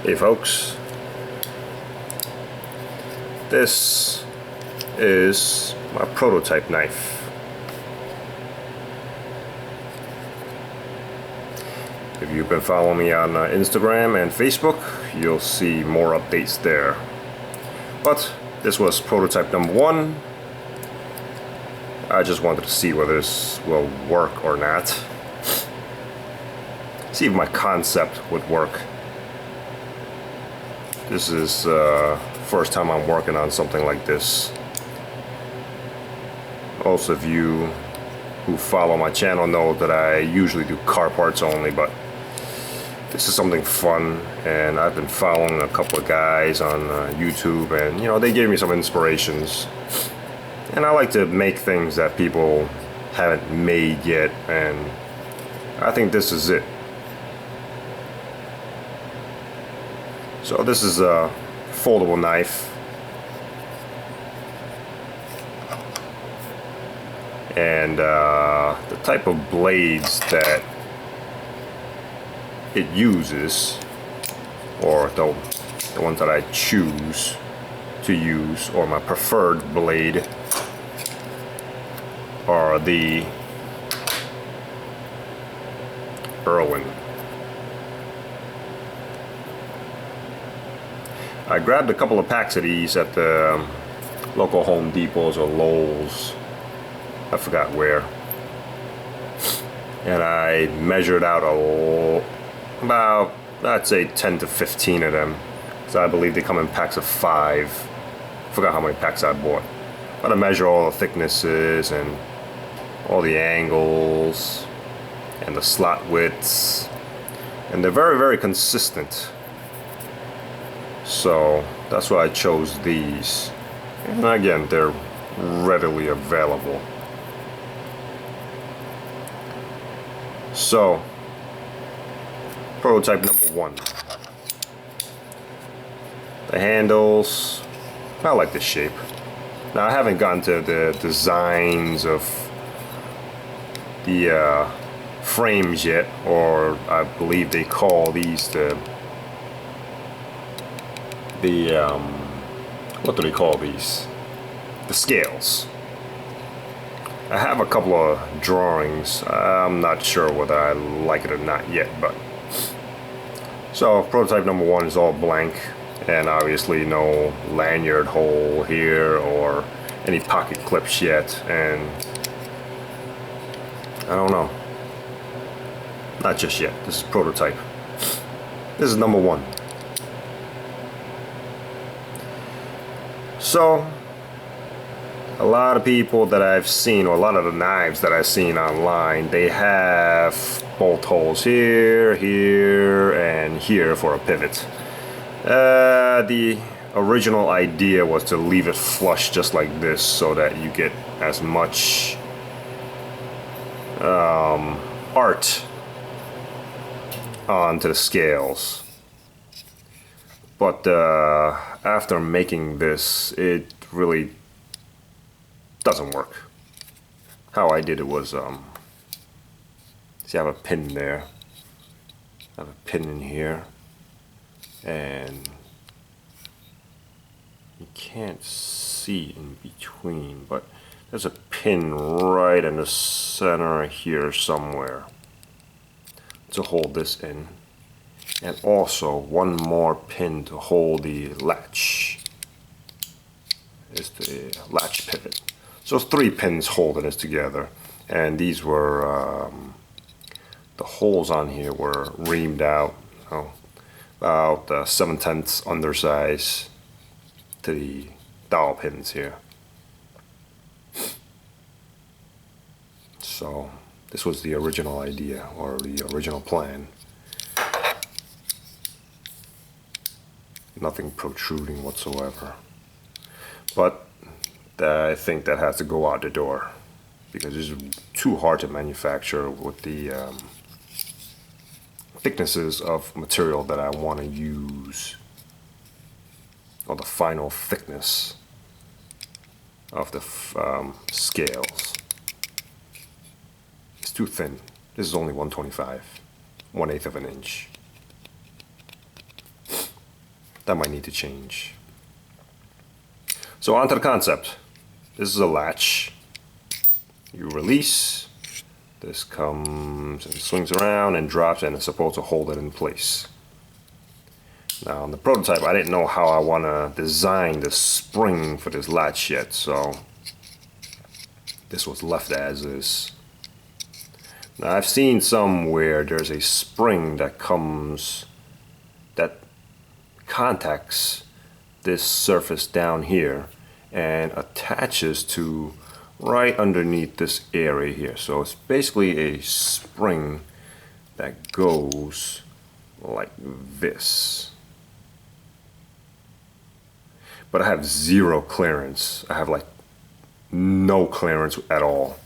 Hey folks, this is my prototype knife. If you've been following me on Instagram and Facebook, you'll see more updates there. But this was prototype number 1. I just wanted to see whether this will work or not. See if my concept would work. This is first time I'm working on something like this. Most of you who follow my channel know that I usually do car parts only, but this is something fun, and I've been following a couple of guys on YouTube, and you know, they gave me some inspirations, and I like to make things that people haven't made yet, and I think this is it. So this is a foldable knife, and the type of blades that it uses, or the ones that I choose to use, or my preferred blade, are the Irwin. I grabbed a couple of packs of these at the local Home Depots or Lowe's, I forgot where, and I measured out about, I'd say 10 to 15 of them, so I believe they come in packs of 5. Forgot how many packs I bought, but I measure all the thicknesses and all the angles and the slot widths, and they're very, very consistent. So that's why I chose these, and again, they're readily available. So prototype number 1, the handles, I like the shape. Now I haven't gotten to the designs of the frames yet, or I believe they call these the what do they call these? The scales. I have a couple of drawings. I'm not sure whether I like it or not yet, but so prototype number 1 is all blank, and obviously no lanyard hole here or any pocket clips yet, and I don't know, not just yet. This is prototype. This is number 1. So a lot of people that I've seen, or a lot of the knives that I've seen online, they have bolt holes here, here, and here for a pivot. The original idea was to leave it flush just like this, so that you get as much art onto the scales. But after making this, it really doesn't work. How I did it was, see, I have a pin there, I have a pin in here, and you can't see in between, but there's a pin right in the center here somewhere to hold this in, and also one more pin to hold the latch. Is the latch pivot. So it's 3 pins holding this together, and these were the holes on here were reamed out, about 7/10 undersize to the dowel pins here. So this was the original idea, or the original plan. Nothing protruding whatsoever, but I think that has to go out the door, because it's too hard to manufacture with the thicknesses of material that I want to use, or the final thickness of the scales. It's too thin. This is only 125, 1/8 of an inch. That might need to change. So onto the concept. This is a latch. You release. This comes and swings around and drops, and it's supposed to hold it in place. Now on the prototype, I didn't know how I want to design the spring for this latch yet, so this was left as is. Now I've seen some where there's a spring that contacts this surface down here and attaches to right underneath this area here. So it's basically a spring that goes like this. But I have zero clearance. I have like no clearance at all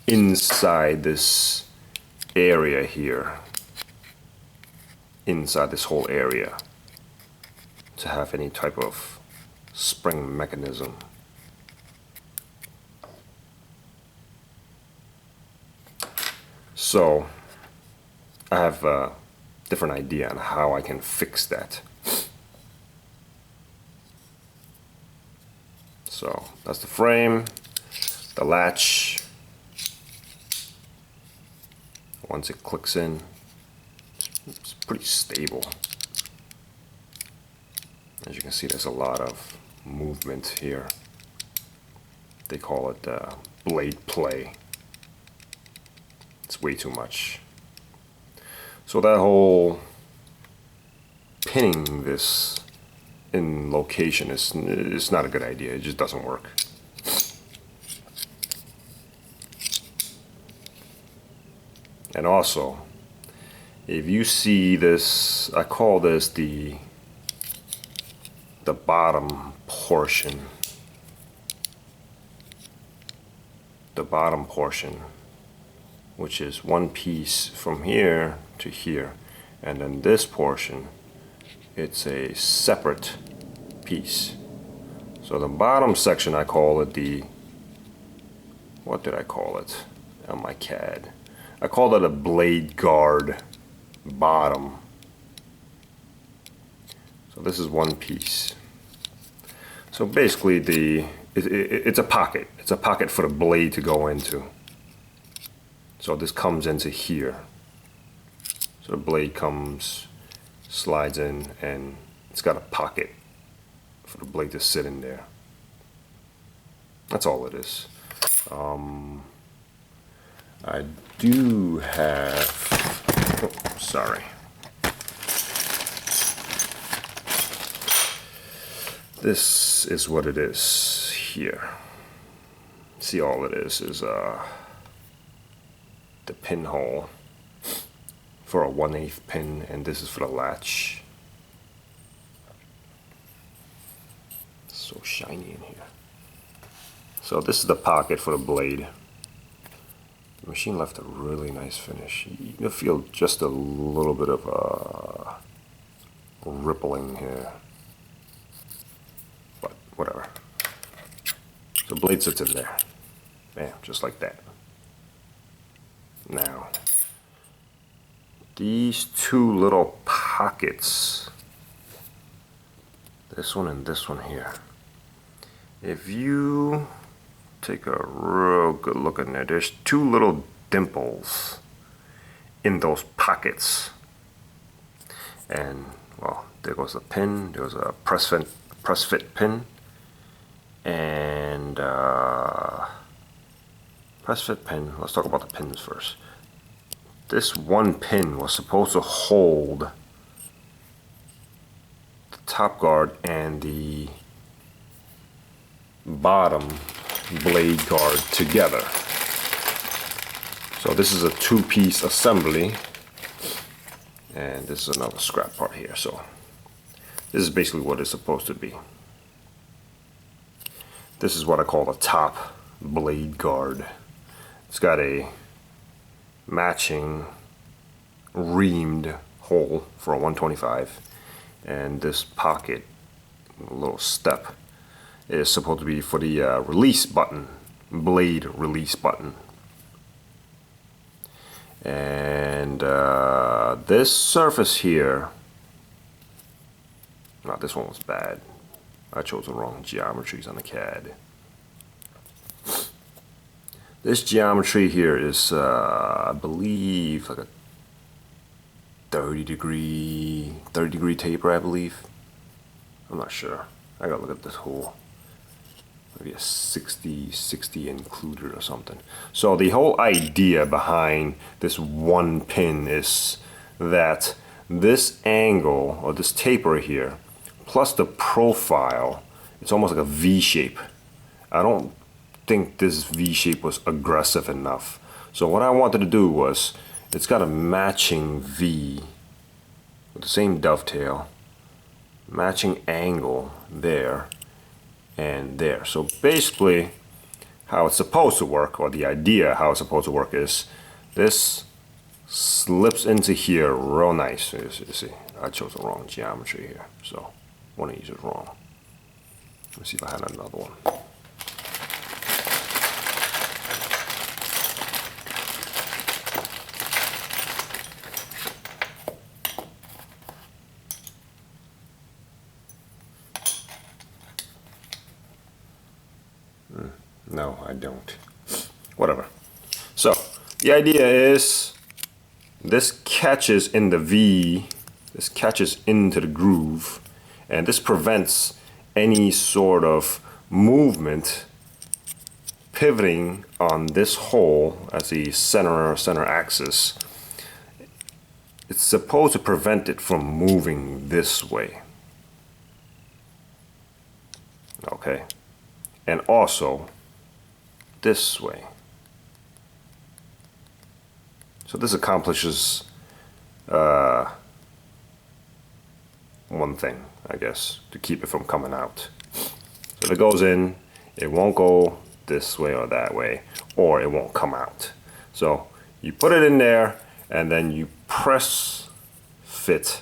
inside this area here, inside this whole area, to have any type of spring mechanism. So I have a different idea on how I can fix that. So that's the frame, the latch. Once it clicks in, it's pretty stable. As you can see, there's a lot of movement here. They call it blade play. It's way too much. So that whole pinning this in location is not a good idea. It just doesn't work. And also, if you see this, I call this the bottom portion. The bottom portion, which is one piece from here to here, and then this portion, it's a separate piece. So the bottom section, I call it the, what did I call it on my CAD? I called it a blade guard bottom. So this is one piece. So basically it's a pocket. It's a pocket for the blade to go into. So this comes into here. So the blade comes, slides in, and it's got a pocket for the blade to sit in there. That's all it is. I do have, oh, sorry. This is what it is here. See, all it is the pinhole for a 1/8 pin, and this is for the latch. It's so shiny in here. So this is the pocket for the blade. The machine left a really nice finish. You can feel just a little bit of rippling here, but whatever. So the blade sits in there. Bam, just like that. Now, these two little pockets, this one and this one here, if you take a real good look in there, there's two little dimples in those pockets. And, well, there goes the pin, there's a press fit pin, and press fit pin. Let's talk about the pins first. This one pin was supposed to hold the top guard and the bottom blade guard together. So this is a two-piece assembly, and this is another scrap part here. So this is basically what it's supposed to be. This is what I call the top blade guard. It's got a matching reamed hole for a 125, and this pocket, a little step, is supposed to be for the release button, blade release button. And this surface here No, this one was bad. I chose the wrong geometries on the CAD. This geometry here is, I believe, like a 30 degree taper, I believe. I'm not sure. I gotta look at this whole, maybe a 60 included or something. So the whole idea behind this one pin is that this angle, or this taper here, plus the profile, it's almost like a V shape. I don't think this V shape was aggressive enough. So what I wanted to do was, it's got a matching V with the same dovetail, matching angle there and there. So basically how it's supposed to work, or the idea how it's supposed to work, is this slips into here real nice. You see, I chose the wrong geometry here, so one of these is wrong. Let's see if I had another one. No, I don't. Whatever. So the idea is this catches in the V, this catches into the groove, and this prevents any sort of movement pivoting on this hole as the center axis. It's supposed to prevent it from moving this way. Okay. And also this way. So this accomplishes one thing, I guess, to keep it from coming out. So if it goes in, it won't go this way or that way, or it won't come out. So you put it in there, and then you press fit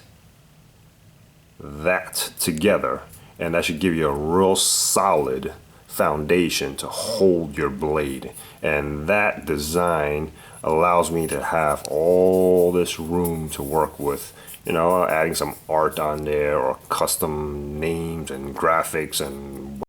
that together, and that should give you a real solid foundation to hold your blade. And that design allows me to have all this room to work with, you know, adding some art on there, or custom names and graphics and